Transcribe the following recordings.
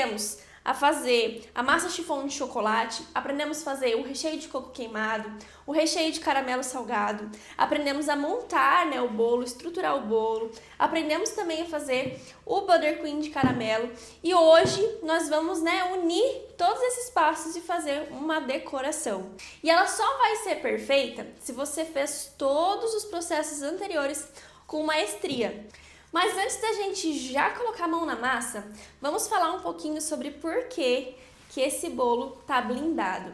aprendemos a fazer a massa chiffon de chocolate, aprendemos a fazer o recheio de coco queimado, o recheio de caramelo salgado, aprendemos a montar, né, o bolo, estruturar o bolo, aprendemos também a fazer o buttercream de caramelo e hoje nós vamos, né, unir todos esses passos e fazer uma decoração. E ela só vai ser perfeita se você fez todos os processos anteriores com maestria. Mas antes da gente já colocar a mão na massa, vamos falar um pouquinho sobre por que esse bolo tá blindado.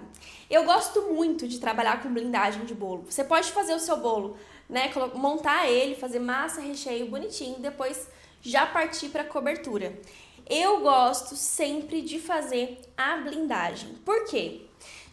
Eu gosto muito de trabalhar com blindagem de bolo. Você pode fazer o seu bolo, né, montar ele, fazer massa, recheio bonitinho, depois já partir para a cobertura. Eu gosto sempre de fazer a blindagem. Por quê?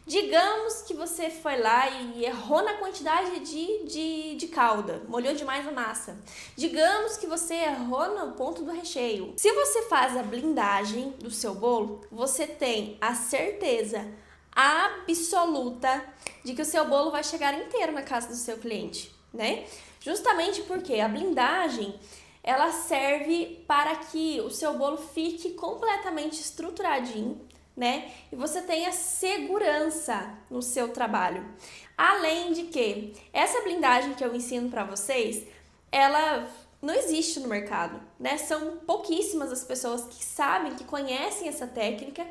Digamos que você foi lá e errou na quantidade de calda, molhou demais a massa. Digamos que você errou no ponto do recheio. Se você faz a blindagem do seu bolo, você tem a certeza absoluta de que o seu bolo vai chegar inteiro na casa do seu cliente, né? Justamente porque a blindagem, ela serve para que o seu bolo fique completamente estruturadinho, né? E você tenha segurança no seu trabalho. Além de que essa blindagem que eu ensino para vocês, ela não existe no mercado, né? São pouquíssimas as pessoas que sabem, que conhecem essa técnica.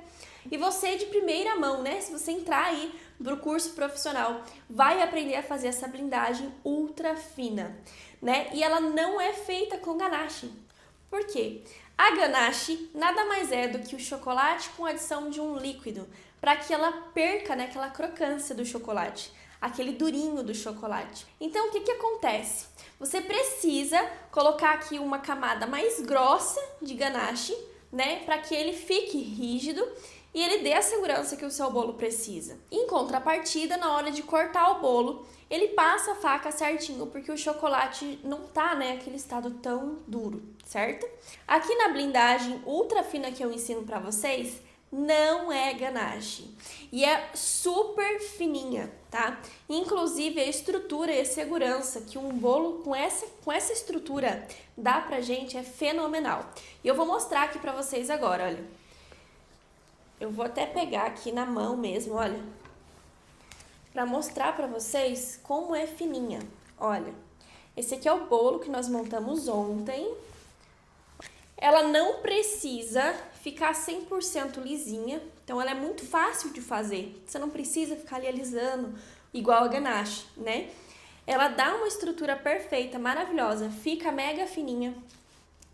E você de primeira mão, né? Se você entrar aí pro curso profissional, vai aprender a fazer essa blindagem ultra fina, né? E ela não é feita com ganache. Por quê? A ganache nada mais é do que o chocolate com adição de um líquido, para que ela perca, né, aquela crocância do chocolate, aquele durinho do chocolate. Então, o que acontece? Você precisa colocar aqui uma camada mais grossa de ganache, né, para que ele fique rígido e ele dê a segurança que o seu bolo precisa. Em contrapartida, na hora de cortar o bolo, ele passa a faca certinho, porque o chocolate não tá, né, aquele estado tão duro, certo? Aqui na blindagem ultra fina que eu ensino pra vocês, não é ganache. E é super fininha, tá? Inclusive, a estrutura e a segurança que um bolo com essa estrutura dá pra gente é fenomenal. E eu vou mostrar aqui pra vocês agora, olha. Eu vou até pegar aqui na mão mesmo, olha, para mostrar para vocês como é fininha. Olha, esse aqui é o bolo que nós montamos ontem. Ela não precisa ficar 100% lisinha, então ela é muito fácil de fazer. Você não precisa ficar ali alisando igual a ganache, né? Ela dá uma estrutura perfeita, maravilhosa, fica mega fininha.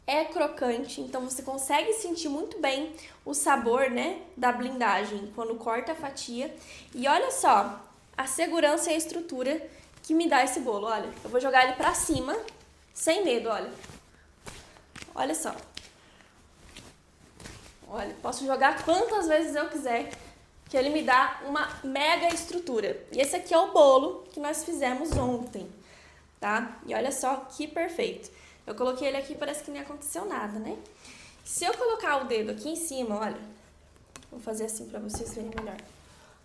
É crocante, então você consegue sentir muito bem o sabor, né, da blindagem quando corta a fatia. E olha só, a segurança e a estrutura que me dá esse bolo. Olha, eu vou jogar ele pra cima, sem medo, olha. Olha só. Olha, posso jogar quantas vezes eu quiser, que ele me dá uma mega estrutura. E esse aqui é o bolo que nós fizemos ontem, tá? E olha só que perfeito. Eu coloquei ele aqui, parece que nem aconteceu nada, né? Se eu colocar o dedo aqui em cima, olha, vou fazer assim pra vocês verem melhor.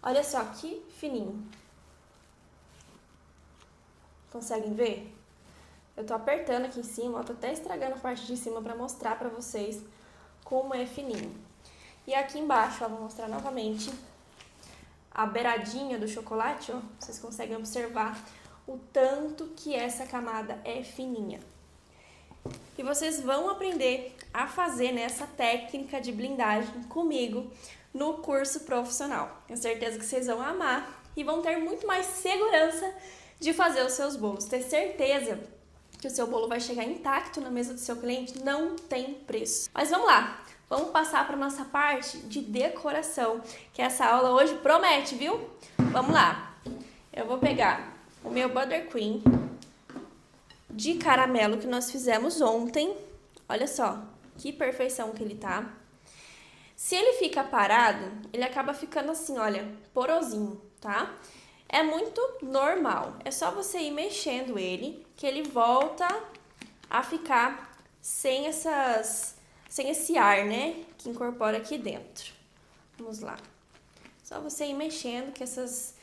Olha só que fininho. Conseguem ver? Eu tô apertando aqui em cima, ó, tô até estragando a parte de cima pra mostrar pra vocês como é fininho. E aqui embaixo, ó, vou mostrar novamente a beiradinha do chocolate, ó, vocês conseguem observar o tanto que essa camada é fininha. E vocês vão aprender a fazer, né, essa técnica de blindagem comigo no curso profissional. Tenho certeza que vocês vão amar e vão ter muito mais segurança de fazer os seus bolos. Ter certeza que o seu bolo vai chegar intacto na mesa do seu cliente não tem preço. Mas vamos lá, vamos passar para nossa parte de decoração, que essa aula hoje promete, viu? Vamos lá, eu vou pegar o meu buttercream de caramelo que nós fizemos ontem. Olha só, que perfeição que ele tá. Se ele fica parado, ele acaba ficando assim, olha, porosinho, tá? É muito normal. É só você ir mexendo ele, que ele volta a ficar sem esse ar, né? Que incorpora aqui dentro. Vamos lá. Só você ir mexendo que essas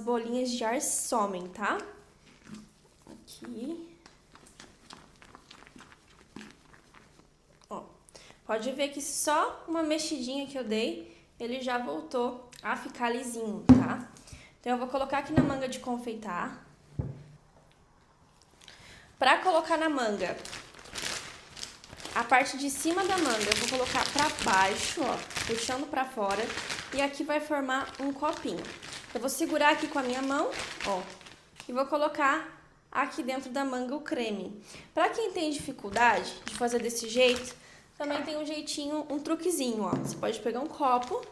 bolinhas de ar somem, tá? Aqui. Pode ver que só uma mexidinha que eu dei, ele já voltou a ficar lisinho, tá? Então, eu vou colocar aqui na manga de confeitar. Pra colocar na manga, a parte de cima da manga eu vou colocar pra baixo, ó, puxando pra fora. E aqui vai formar um copinho. Eu vou segurar aqui com a minha mão, ó, e vou colocar aqui dentro da manga o creme. Pra quem tem dificuldade de fazer desse jeito, também tem um jeitinho, um truquezinho, ó. Você pode pegar um copo,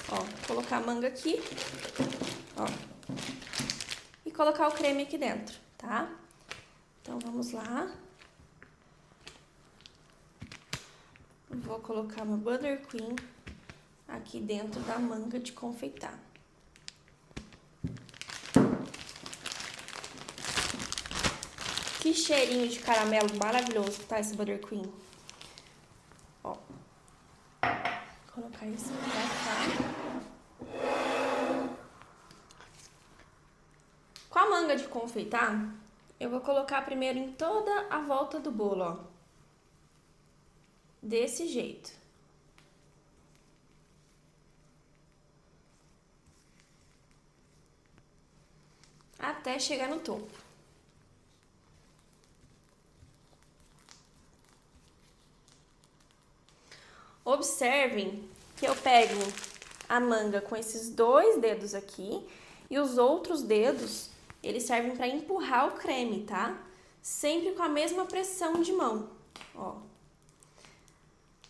ó, colocar a manga aqui, ó, e colocar o creme aqui dentro, tá? Então, vamos lá. Vou colocar meu Buttercream aqui dentro da manga de confeitar. Que cheirinho de caramelo maravilhoso que tá esse Buttercream. Ó. Vou colocar isso pra cá. Com a manga de confeitar, eu vou colocar primeiro em toda a volta do bolo, ó. Desse jeito. Até chegar no topo. Observem que eu pego a manga com esses 2 dedos aqui e os outros dedos, eles servem para empurrar o creme, tá? Sempre com a mesma pressão de mão, ó.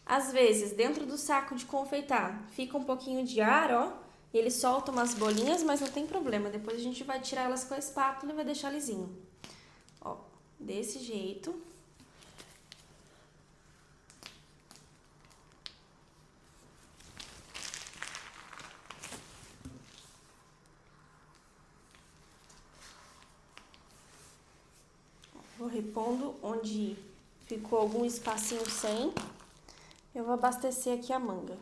Às vezes, dentro do saco de confeitar, fica um pouquinho de ar, ó, e ele solta umas bolinhas, mas não tem problema. Depois a gente vai tirar elas com a espátula e vai deixar lisinho. Ó, desse jeito. Vou repondo onde ficou algum espacinho sem. Eu vou abastecer aqui a manga.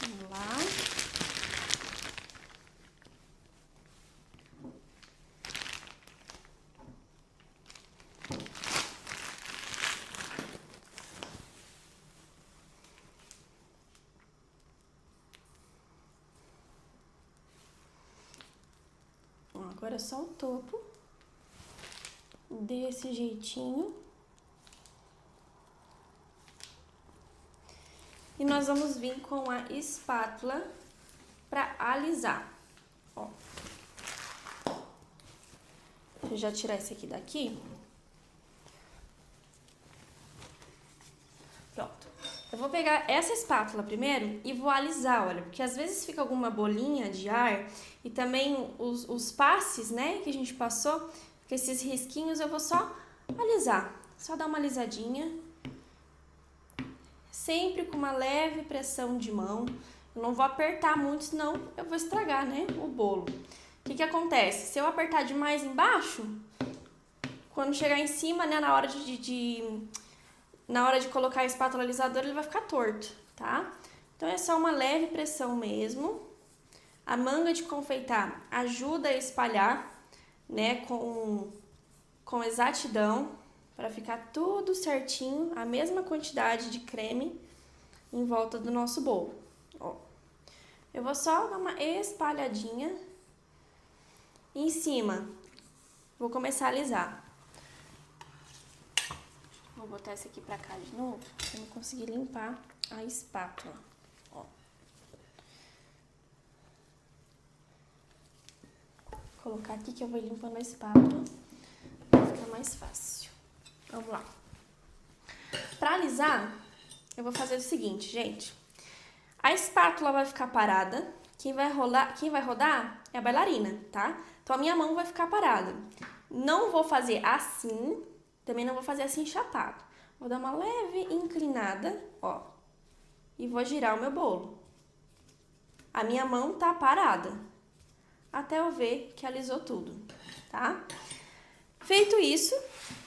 Vamos lá. Agora é só o topo. Desse jeitinho. E nós vamos vir com a espátula para alisar, ó. Deixa eu já tirar esse aqui daqui. Pronto. Eu vou pegar essa espátula primeiro e vou alisar, olha, porque às vezes fica alguma bolinha de ar e também os passes, né, que a gente passou, com esses risquinhos, eu vou só alisar, só dar uma alisadinha. Sempre com uma leve pressão de mão. Eu não vou apertar muito, senão eu vou estragar, né, o bolo. O que acontece? Se eu apertar demais embaixo, quando chegar em cima, né, na hora de colocar a espátula alisadora, ele vai ficar torto, tá? Então, é só uma leve pressão mesmo. A manga de confeitar ajuda a espalhar, né, com exatidão, para ficar tudo certinho, a mesma quantidade de creme em volta do nosso bolo. Ó, eu vou só dar uma espalhadinha em cima. Vou começar a alisar. Vou botar esse aqui pra cá de novo, pra eu não conseguir limpar a espátula. Ó. Vou colocar aqui que eu vou limpando a espátula, pra ficar mais fácil. Vamos lá. Pra alisar, eu vou fazer o seguinte, gente. A espátula vai ficar parada. Quem vai rodar é a bailarina, tá? Então, a minha mão vai ficar parada. Não vou fazer assim, também não vou fazer assim chapado. Vou dar uma leve inclinada, ó. E vou girar o meu bolo. A minha mão tá parada. Até eu ver que alisou tudo, tá? Feito isso,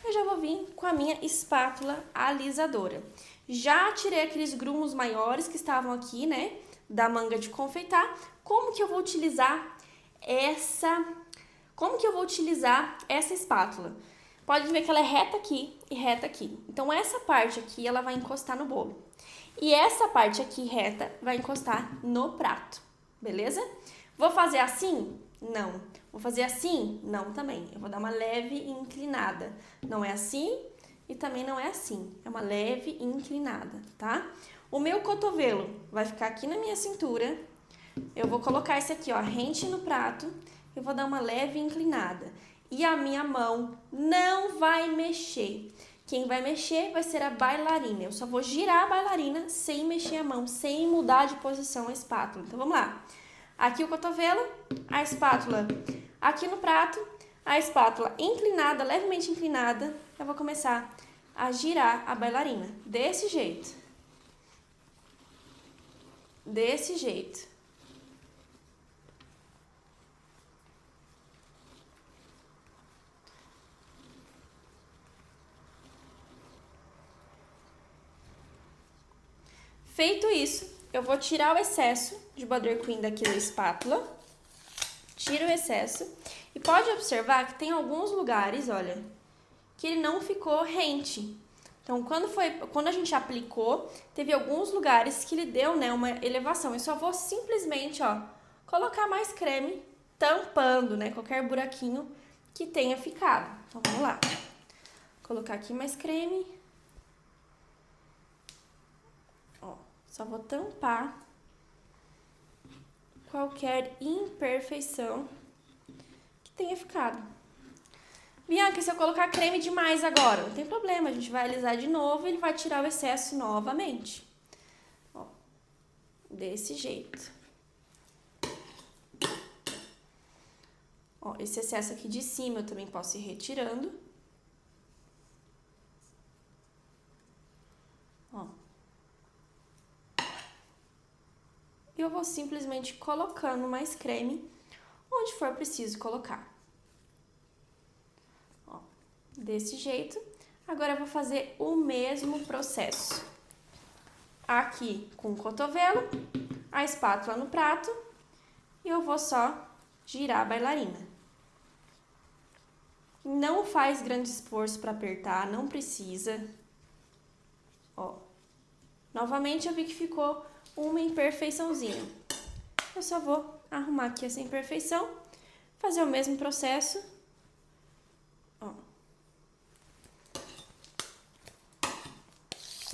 eu já vou vir com a minha espátula alisadora. Já tirei aqueles grumos maiores que estavam aqui, né, da manga de confeitar. Como que eu vou utilizar essa espátula? pode ver que ela é reta aqui e reta aqui. Então, essa parte aqui, ela vai encostar no bolo. E essa parte aqui, reta, vai encostar no prato, beleza? Vou fazer assim? Não. Vou fazer assim? Não também. Eu vou dar uma leve inclinada. Não é assim e também não é assim. É uma leve inclinada, tá? O meu cotovelo vai ficar aqui na minha cintura. Eu vou colocar esse aqui, ó, rente no prato. Eu vou dar uma leve inclinada. E a minha mão não vai mexer. Quem vai mexer vai ser a bailarina. Eu só vou girar a bailarina sem mexer a mão, sem mudar de posição a espátula. Então, vamos lá. Aqui o cotovelo, a espátula aqui no prato, a espátula inclinada, levemente inclinada. Eu vou começar a girar a bailarina desse jeito. Desse jeito. Feito isso, eu vou tirar o excesso de buttercream daqui da espátula. Tiro o excesso. E pode observar que tem alguns lugares, olha, que ele não ficou rente. Então, quando a gente aplicou, teve alguns lugares que ele deu, né, uma elevação. Eu só vou simplesmente, ó, colocar mais creme, tampando, né, qualquer buraquinho que tenha ficado. Então, vamos lá. Colocar aqui mais creme. Ó, só vou tampar qualquer imperfeição que tenha ficado. Bianca, se eu colocar creme demais agora, não tem problema, a gente vai alisar de novo e ele vai tirar o excesso novamente. Ó, desse jeito. Ó, esse excesso aqui de cima eu também posso ir retirando. Ó. E eu vou simplesmente colocando mais creme onde for preciso colocar. Ó, desse jeito. Agora eu vou fazer o mesmo processo. Aqui com o cotovelo, a espátula no prato e eu vou só girar a bailarina. Não faz grande esforço para apertar, não precisa. Ó, novamente eu vi que ficou uma imperfeiçãozinha. Eu só vou arrumar aqui essa imperfeição, fazer o mesmo processo. Ó.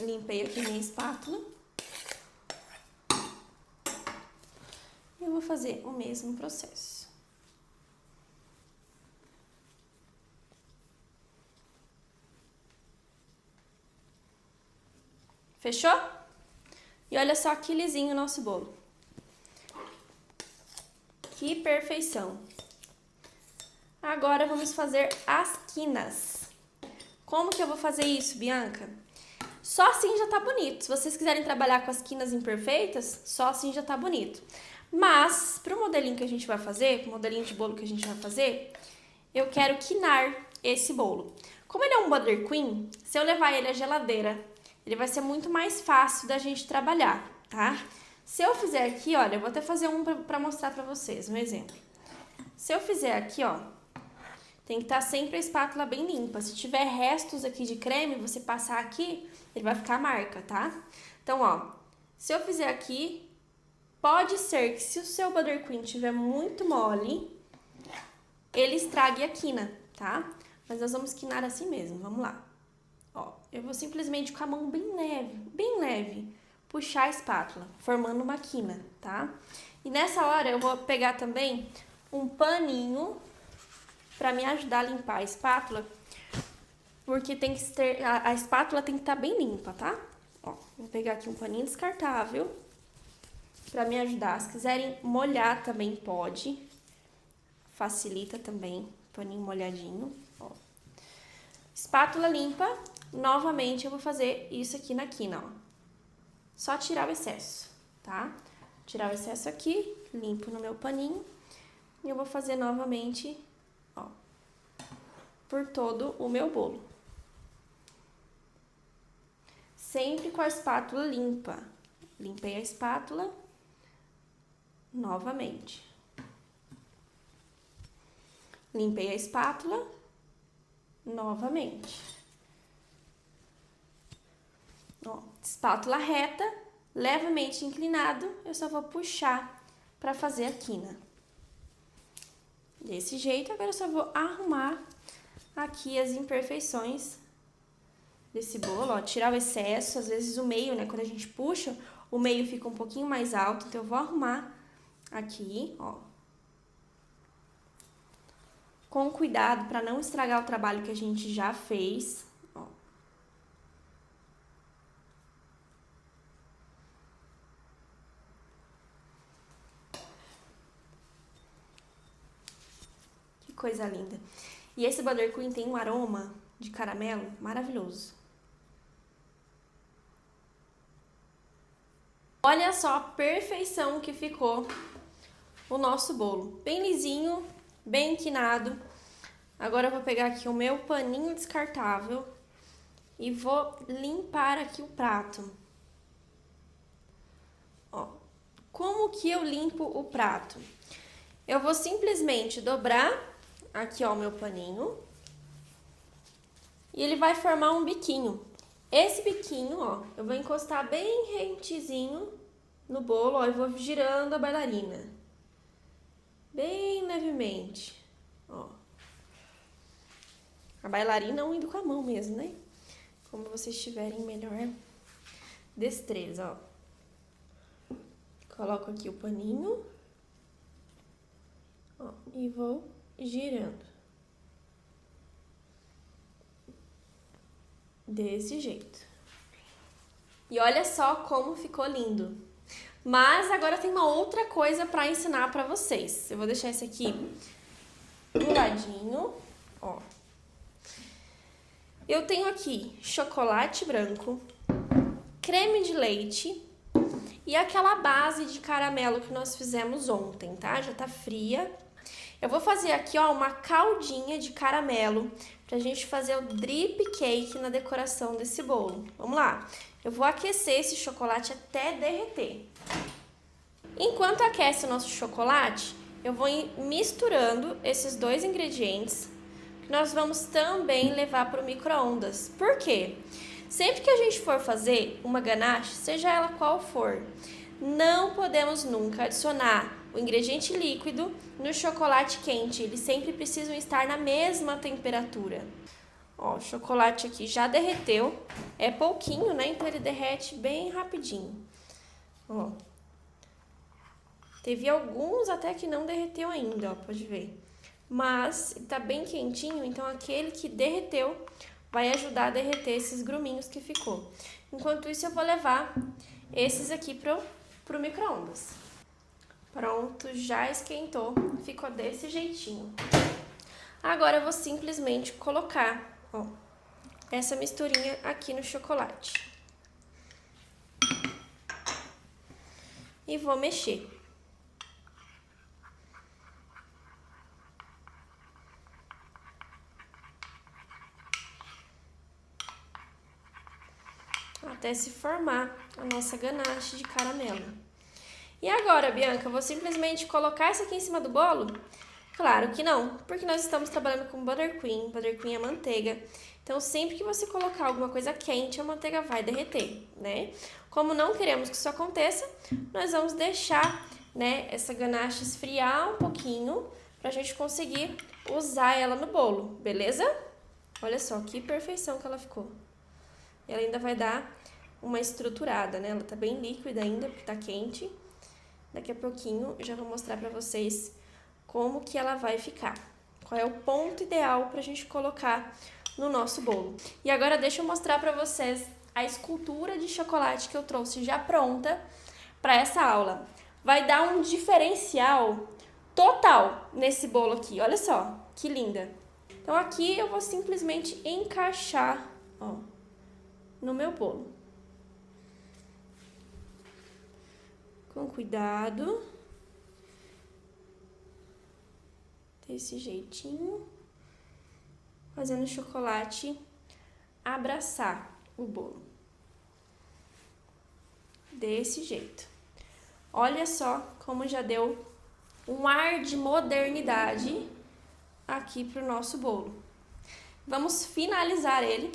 Limpei aqui minha espátula. Eu vou fazer o mesmo processo. Fechou? E olha só que lisinho o nosso bolo. Que perfeição. Agora vamos fazer as quinas. Como que eu vou fazer isso, Bianca? Só assim já tá bonito. Se vocês quiserem trabalhar com as quinas imperfeitas, só assim já tá bonito. Mas, pro modelinho que a gente vai fazer, pro modelinho de bolo que a gente vai fazer, eu quero quinar esse bolo. Como ele é um buttercream, se eu levar ele à geladeira, ele vai ser muito mais fácil da gente trabalhar, tá? Se eu fizer aqui, olha, eu vou até fazer um pra mostrar pra vocês, um exemplo. Se eu fizer aqui, ó, tem que estar sempre a espátula bem limpa. Se tiver restos aqui de creme, você passar aqui, ele vai ficar marca, tá? Então, ó, se eu fizer aqui, pode ser que se o seu buttercream estiver muito mole, ele estrague a quina, tá? Mas nós vamos quinar assim mesmo, vamos lá. Ó, eu vou simplesmente com a mão bem leve, puxar a espátula, formando uma quina, tá? E nessa hora eu vou pegar também um paninho pra me ajudar a limpar a espátula, porque tem que ter, a espátula tem que estar bem limpa, tá? Ó, vou pegar aqui um paninho descartável pra me ajudar. Se quiserem molhar também pode, facilita também, paninho molhadinho, ó. Espátula limpa, novamente eu vou fazer isso aqui na quina, ó. Só tirar o excesso, tá? Tirar o excesso aqui, limpo no meu paninho. E eu vou fazer novamente, ó, por todo o meu bolo. Sempre com a espátula limpa. Limpei a espátula, novamente. Limpei a espátula, novamente. Ó, espátula reta, levemente inclinado, eu só vou puxar para fazer a quina. Desse jeito, agora eu só vou arrumar aqui as imperfeições desse bolo, ó, tirar o excesso, às vezes o meio, né, quando a gente puxa, o meio fica um pouquinho mais alto, então eu vou arrumar aqui, ó. Com cuidado para não estragar o trabalho que a gente já fez, ó. Que coisa linda. E esse Buttercream tem um aroma de caramelo maravilhoso. Olha só a perfeição que ficou o nosso bolo. Bem lisinho, bem inclinado. Agora eu vou pegar aqui o meu paninho descartável e vou limpar aqui o prato. Ó, como que eu limpo o prato? Eu vou simplesmente dobrar aqui, ó, o meu paninho. E ele vai formar um biquinho. Esse biquinho, ó, eu vou encostar bem rentezinho no bolo, ó, e vou girando a bailarina. Bem levemente, ó. A bailarina eu indo com a mão mesmo, né? Como vocês tiverem melhor destreza, ó. Coloco aqui o paninho, ó, e vou girando. Desse jeito. E olha só como ficou lindo. Mas agora tem uma outra coisa para ensinar para vocês. Eu vou deixar esse aqui do ladinho, ó. Eu tenho aqui chocolate branco, creme de leite e aquela base de caramelo que nós fizemos ontem, tá? Já tá fria. Eu vou fazer aqui, ó, uma caldinha de caramelo pra gente fazer o drip cake na decoração desse bolo. Vamos lá. Eu vou aquecer esse chocolate até derreter. Enquanto aquece o nosso chocolate, eu vou misturando esses dois ingredientes que nós vamos também levar para o micro-ondas. Por quê? Sempre que a gente for fazer uma ganache, seja ela qual for, não podemos nunca adicionar o ingrediente líquido no chocolate quente. Eles sempre precisam estar na mesma temperatura. Ó, o chocolate aqui já derreteu. É pouquinho, né? Então ele derrete bem rapidinho. Ó. Teve alguns até que não derreteu ainda, ó, pode ver. Mas tá bem quentinho, então aquele que derreteu vai ajudar a derreter esses gruminhos que ficou. Enquanto isso, eu vou levar esses aqui pro micro-ondas. Pronto, já esquentou, ficou desse jeitinho. Agora eu vou simplesmente colocar, ó, essa misturinha aqui no chocolate. E vou mexer. Até se formar a nossa ganache de caramelo. E agora, Bianca, eu vou simplesmente colocar isso aqui em cima do bolo? Claro que não, porque nós estamos trabalhando com Buttercream. Buttercream é manteiga. Então, sempre que você colocar alguma coisa quente, a manteiga vai derreter, né? Como não queremos que isso aconteça, nós vamos deixar, né, essa ganache esfriar um pouquinho pra gente conseguir usar ela no bolo, beleza? Olha só que perfeição que ela ficou. Ela ainda vai dar uma estruturada, né? Ela tá bem líquida ainda, porque tá quente. Daqui a pouquinho eu já vou mostrar pra vocês como que ela vai ficar. Qual é o ponto ideal pra gente colocar no nosso bolo. E agora deixa eu mostrar pra vocês a escultura de chocolate que eu trouxe já pronta pra essa aula. Vai dar um diferencial total nesse bolo aqui. Olha só, que linda. Então aqui eu vou simplesmente encaixar, ó, no meu bolo. Com cuidado. Desse jeitinho. Fazendo o chocolate abraçar o bolo. Desse jeito. Olha só como já deu um ar de modernidade aqui pro nosso bolo. Vamos finalizar ele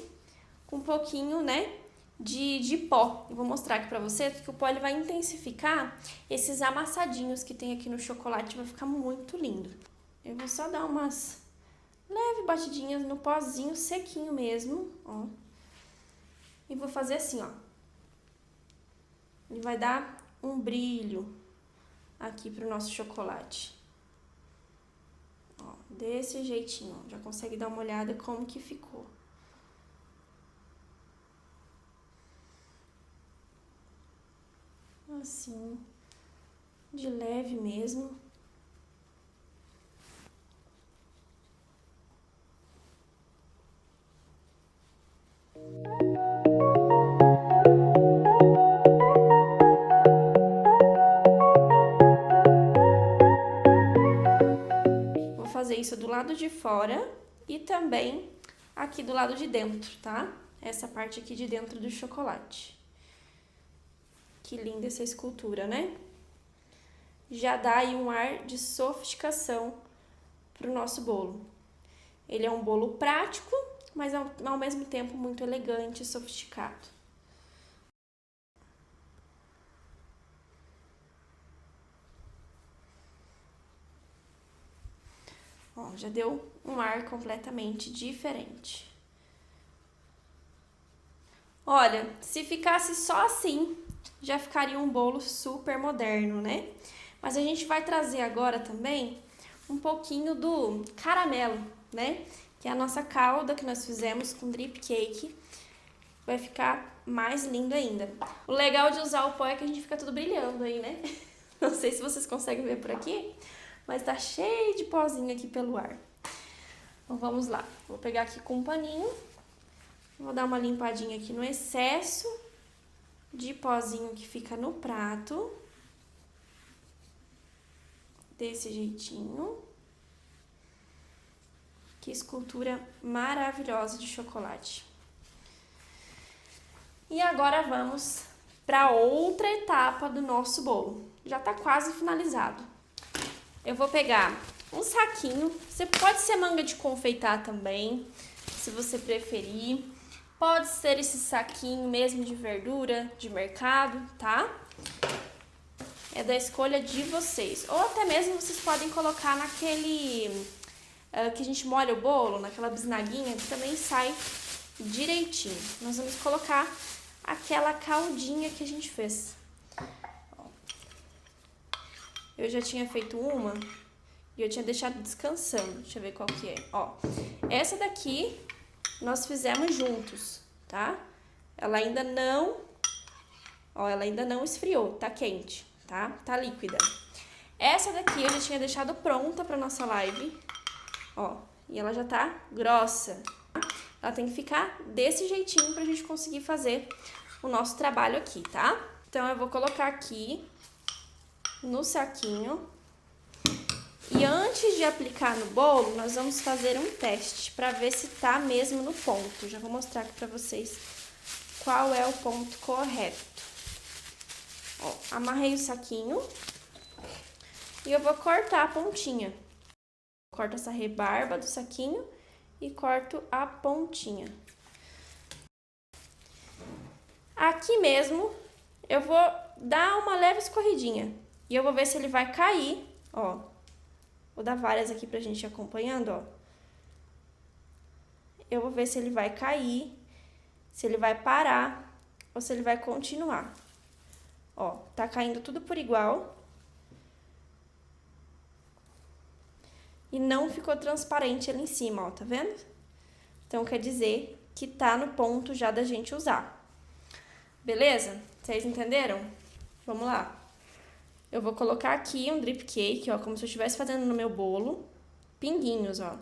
com um pouquinho, né, de pó. Eu vou mostrar aqui pra vocês que o pó ele vai intensificar esses amassadinhos que tem aqui no chocolate, vai ficar muito lindo. Eu vou só dar umas leve batidinhas no pozinho sequinho mesmo, ó. E vou fazer assim, ó. Ele vai dar um brilho aqui pro nosso chocolate. Ó, desse jeitinho, ó. Já consegue dar uma olhada como que ficou. Assim, de leve mesmo. Vou fazer isso do lado de fora e também aqui do lado de dentro, tá? Essa parte aqui de dentro do chocolate. Que linda essa escultura, né? Já dá aí um ar de sofisticação pro nosso bolo. Ele é um bolo prático, mas ao mesmo tempo muito elegante e sofisticado. Ó, já deu um ar completamente diferente. Olha, se ficasse só assim, já ficaria um bolo super moderno, né? Mas a gente vai trazer agora também um pouquinho do caramelo, né? Que é a nossa calda que nós fizemos com drip cake. Vai ficar mais lindo ainda. O legal de usar o pó é que a gente fica tudo brilhando aí, né? Não sei se vocês conseguem ver por aqui, mas tá cheio de pozinho aqui pelo ar. Então vamos lá. Vou pegar aqui com um paninho. Vou dar uma limpadinha aqui no excesso de pozinho que fica no prato. Desse jeitinho. Que escultura maravilhosa de chocolate. E agora vamos para outra etapa do nosso bolo. Já tá quase finalizado. Eu vou pegar um saquinho. Você pode ser manga de confeitar também, se você preferir. Pode ser esse saquinho mesmo de verdura de mercado, tá? É da escolha de vocês. Ou até mesmo vocês podem colocar naquele que a gente molha o bolo, naquela bisnaguinha, que também sai direitinho. Nós vamos colocar aquela caldinha que a gente fez. Eu já tinha feito uma e eu tinha deixado descansando. Deixa eu ver qual que é. Ó, essa daqui nós fizemos juntos, tá? Ela ainda não esfriou, tá quente, tá? Tá líquida. Essa daqui eu já tinha deixado pronta pra nossa live, ó, e ela já tá grossa. Ela tem que ficar desse jeitinho pra gente conseguir fazer o nosso trabalho aqui, tá? Então eu vou colocar aqui no saquinho. E antes de aplicar no bolo, nós vamos fazer um teste para ver se tá mesmo no ponto. Já vou mostrar aqui para vocês qual é o ponto correto. Ó, amarrei o saquinho e eu vou cortar a pontinha. Corto essa rebarba do saquinho e corto a pontinha. Aqui mesmo eu vou dar uma leve escorridinha e eu vou ver se ele vai cair, ó. Vou dar várias aqui pra gente ir acompanhando, ó. Eu vou ver se ele vai cair, se ele vai parar ou se ele vai continuar. Ó, tá caindo tudo por igual. E não ficou transparente ali em cima, ó, tá vendo? Então, quer dizer que tá no ponto já da gente usar. Beleza? Vocês entenderam? Vamos lá. Eu vou colocar aqui um drip cake, ó, como se eu estivesse fazendo no meu bolo. Pinguinhos, ó.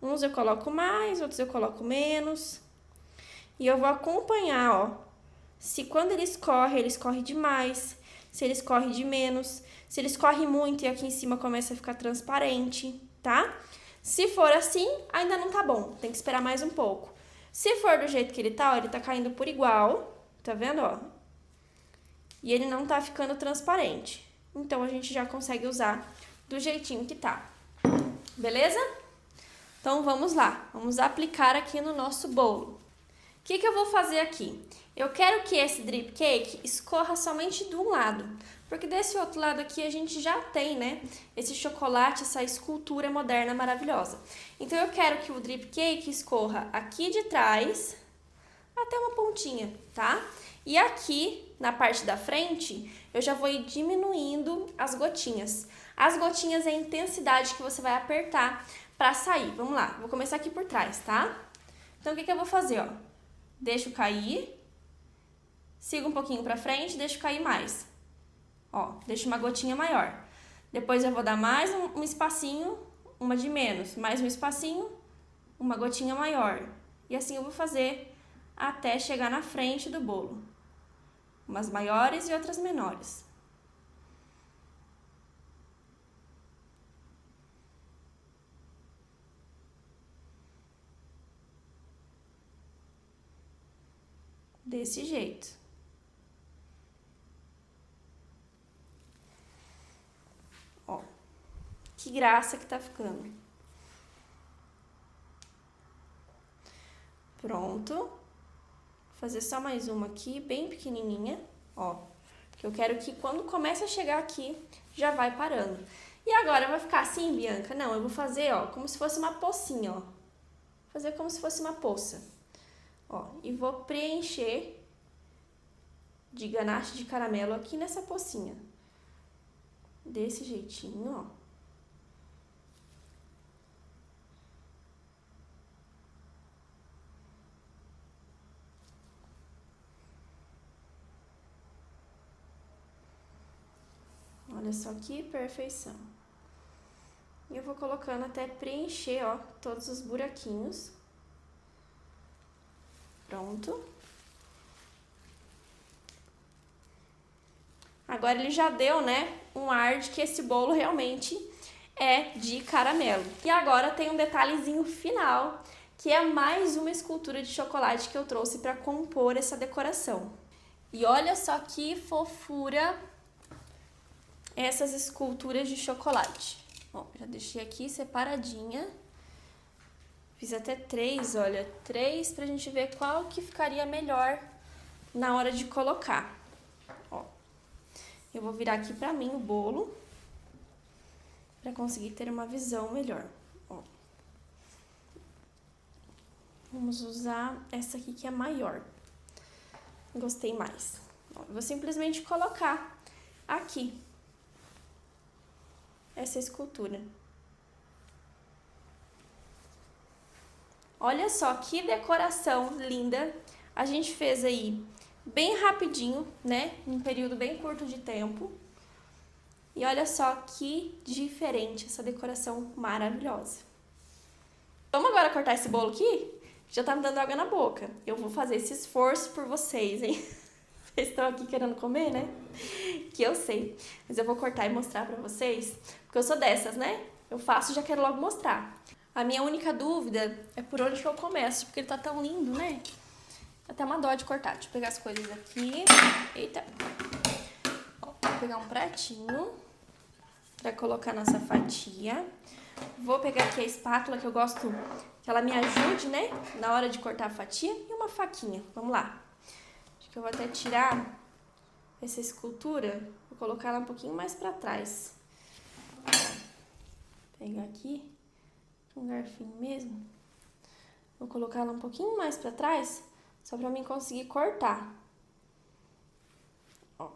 Uns eu coloco mais, outros eu coloco menos. E eu vou acompanhar, ó. Se quando ele escorre demais. Se ele escorre de menos. Se ele escorre muito e aqui em cima começa a ficar transparente, tá? Se for assim, ainda não tá bom. Tem que esperar mais um pouco. Se for do jeito que ele tá, ó, ele tá caindo por igual. Tá vendo, ó? E ele não tá ficando transparente. Então, a gente já consegue usar do jeitinho que tá. Beleza? Então, vamos lá. Vamos aplicar aqui no nosso bolo. O que eu vou fazer aqui? Eu quero que esse drip cake escorra somente de um lado, porque desse outro lado aqui a gente já tem, né, esse chocolate, essa escultura moderna maravilhosa. Então, eu quero que o drip cake escorra aqui de trás até uma pontinha, tá? E aqui, na parte da frente, eu já vou ir diminuindo as gotinhas. As gotinhas é a intensidade que você vai apertar para sair. Vamos lá, vou começar aqui por trás, tá? Então, o que eu vou fazer, ó? Deixo cair, sigo um pouquinho pra frente, deixo cair mais. Ó, deixo uma gotinha maior. Depois eu vou dar mais um espacinho, uma de menos, mais um espacinho, uma gotinha maior. E assim eu vou fazer até chegar na frente do bolo. Umas maiores e outras menores. Desse jeito. Ó, que graça que tá ficando. Pronto. Vou fazer só mais uma aqui, bem pequenininha, ó. Que eu quero que quando começa a chegar aqui, já vai parando. E agora, vai ficar assim, Bianca? Não, eu vou fazer, ó, como se fosse uma pocinha, ó. Fazer como se fosse uma poça. Ó, e vou preencher de ganache de caramelo aqui nessa pocinha. Desse jeitinho, ó. Olha só que perfeição. E eu vou colocando até preencher, ó, todos os buraquinhos. Pronto. Agora ele já deu, né, um ar de que esse bolo realmente é de caramelo. E agora tem um detalhezinho final, que é mais uma escultura de chocolate que eu trouxe para compor essa decoração. E olha só que fofura essas esculturas de chocolate. Ó, já deixei aqui separadinha. Fiz até 3, olha, 3 pra gente ver qual que ficaria melhor na hora de colocar. Ó, eu vou virar aqui pra mim o bolo, pra conseguir ter uma visão melhor. Ó. Vamos usar essa aqui que é maior. Gostei mais. Ó, eu vou simplesmente colocar aqui essa escultura. Olha só que decoração linda. A gente fez aí bem rapidinho, né? Em um período bem curto de tempo. E olha só que diferente essa decoração maravilhosa. Vamos agora cortar esse bolo aqui? Já tá me dando água na boca. Eu vou fazer esse esforço por vocês, hein? Vocês estão aqui querendo comer, né? Que eu sei. Mas eu vou cortar e mostrar pra vocês. Porque eu sou dessas, né? Eu faço e já quero logo mostrar. A minha única dúvida é por onde que eu começo, porque ele tá tão lindo, né? Até uma dó de cortar. Deixa eu pegar as coisas aqui. Eita. Ó, vou pegar um pratinho pra colocar nossa fatia. Vou pegar aqui a espátula, que eu gosto que ela me ajude, né? Na hora de cortar a fatia. E uma faquinha. Vamos lá. Acho que eu vou até tirar essa escultura. Vou colocar ela um pouquinho mais pra trás. Vou pegar aqui. Um garfinho mesmo. Vou colocar ela um pouquinho mais pra trás, só pra mim conseguir cortar. Ó.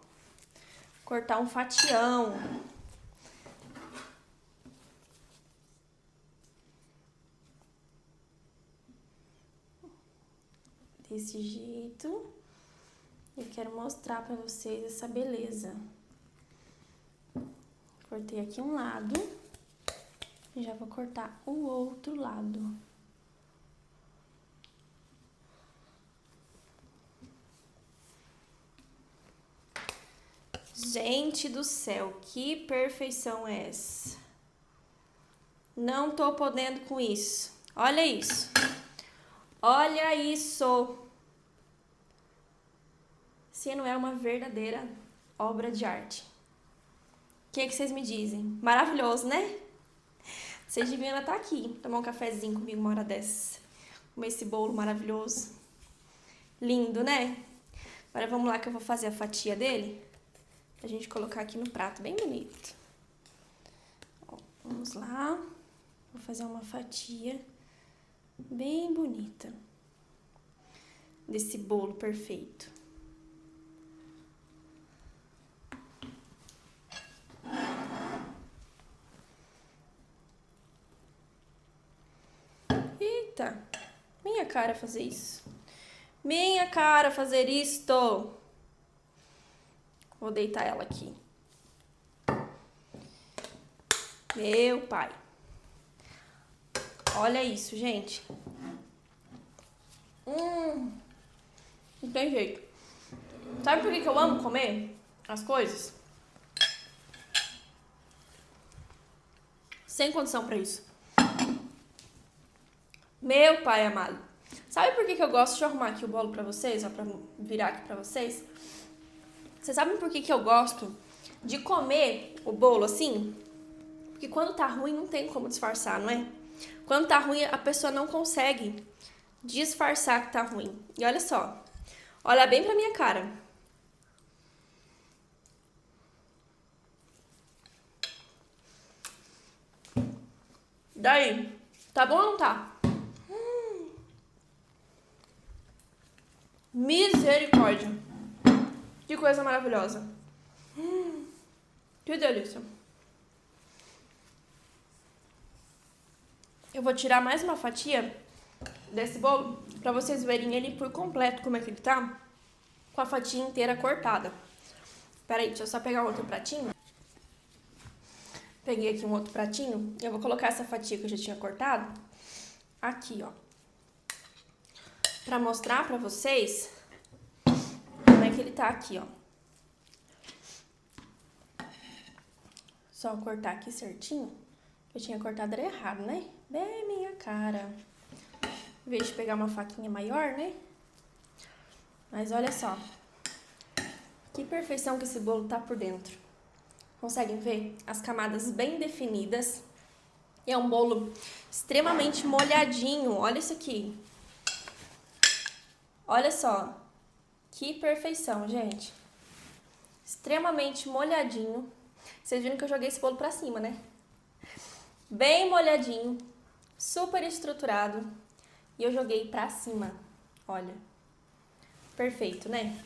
Cortar um fatião. Desse jeito. Eu quero mostrar pra vocês essa beleza. Cortei aqui um lado. E já vou cortar o outro lado. Gente do céu, que perfeição é essa? Não tô podendo com isso. Olha isso. Olha isso. Se não é uma verdadeira obra de arte. O que vocês me dizem? Maravilhoso, né? Vocês deviam estar aqui, tomar um cafezinho comigo uma hora dessas. Comer esse bolo maravilhoso. Lindo, né? Agora vamos lá que eu vou fazer a fatia dele. Pra gente colocar aqui no prato, bem bonito. Ó, vamos lá. Vou fazer uma fatia bem bonita desse bolo perfeito. Eita, minha cara fazer isso. Minha cara fazer isto. Vou deitar ela aqui. Meu pai. Olha isso, gente. Não tem jeito. Sabe por que eu amo comer as coisas? Sem condição pra isso. Meu pai amado. Sabe por que eu gosto de arrumar aqui o bolo pra vocês? Ó, pra virar aqui pra vocês. Vocês sabem por que eu gosto de comer o bolo assim? Porque quando tá ruim não tem como disfarçar, não é? Quando tá ruim a pessoa não consegue disfarçar que tá ruim. E olha só. Olha bem pra minha cara. Daí, tá bom ou não tá? Misericórdia. Que coisa maravilhosa. Que delícia. Eu vou tirar mais uma fatia desse bolo pra vocês verem ele por completo como é que ele tá. Com a fatia inteira cortada. Pera aí, deixa eu só pegar outro pratinho. Peguei aqui um outro pratinho. E eu vou colocar essa fatia que eu já tinha cortado aqui, ó. Pra mostrar pra vocês como é que ele tá aqui, ó. Só cortar aqui certinho. Eu tinha cortado era errado, né? Bem minha cara. Em vez de pegar uma faquinha maior, né? Mas olha só. Que perfeição que esse bolo tá por dentro. Conseguem ver? As camadas bem definidas. E é um bolo extremamente molhadinho. Olha isso aqui. Olha só. Que perfeição, gente. Extremamente molhadinho. Vocês viram que eu joguei esse bolo pra cima, né? Bem molhadinho. Super estruturado. E eu joguei pra cima. Olha. Perfeito, né?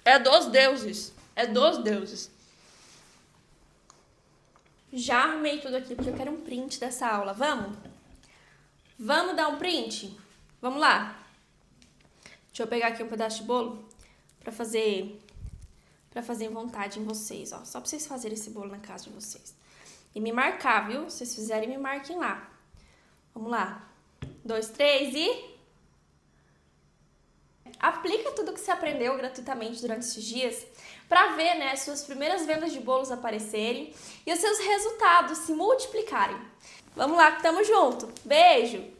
É dos deuses. É dos deuses. Já arrumei tudo aqui porque eu quero um print dessa aula. Vamos? Vamos dar um print? Vamos lá. Deixa eu pegar aqui um pedaço de bolo pra fazer vontade em vocês, ó. Só pra vocês fazerem esse bolo na casa de vocês. E me marcar, viu? Se vocês fizerem, me marquem lá. Vamos lá. 2, 3 e... Aplica tudo que você aprendeu gratuitamente durante esses dias para ver, né, suas primeiras vendas de bolos aparecerem e os seus resultados se multiplicarem. Vamos lá, que tamo junto. Beijo!